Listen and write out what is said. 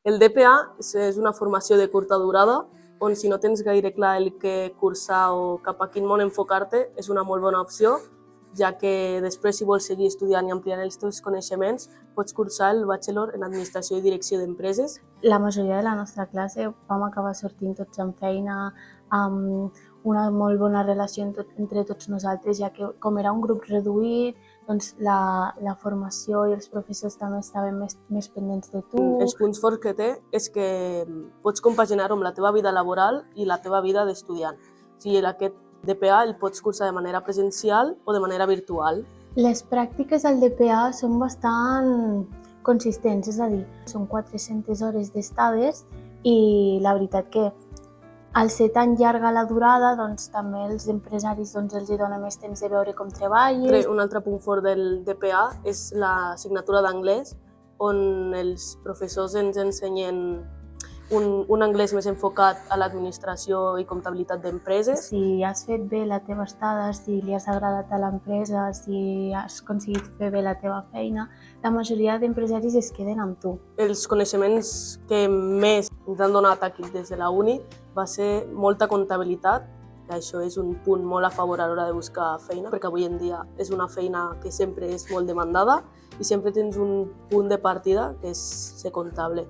El DPA és una formació de curta durada on si no tens gaire clar el que cursar o cap a quin món enfocar-te és una molt bona opció, ja que després si vols seguir estudiant i ampliant els teus coneixements pots cursar el Bachelor en Administració i Direcció d'Empreses. La majoria de la nostra classe vam acabar sortint tots amb feina, amb una molt bona relació entre tots nosaltres, ja que com era un grup reduït, doncs la formació i els professors també estaven més pendents de tu. Els punts forts que té és que pots compaginar-ho amb la teva vida laboral i la teva vida d'estudiant. O sigui, aquest DPA el pots cursar de manera presencial o de manera virtual. Les pràctiques al DPA són bastant consistents, és a dir, són 400 hores d'estades i la veritat que al ser tan llarga la durada, doncs també els empresaris els dona més temps de veure com treballes. Un altre punt fort del DPA és l'assignatura d'anglès, on els professors ens ensenyen un anglès més enfocat a l'administració i comptabilitat d'empreses. Si has fet bé la teva estada, si li has agradat a l'empresa, si has aconseguit fer bé la teva feina, la majoria d'empresaris es queden amb tu. Els coneixements que més ens han donat aquí des de la uni va ser molta comptabilitat, que això és un punt molt a favor a l'hora de buscar feina, perquè avui en dia és una feina que sempre és molt demandada i sempre tens un punt de partida que és ser comptable.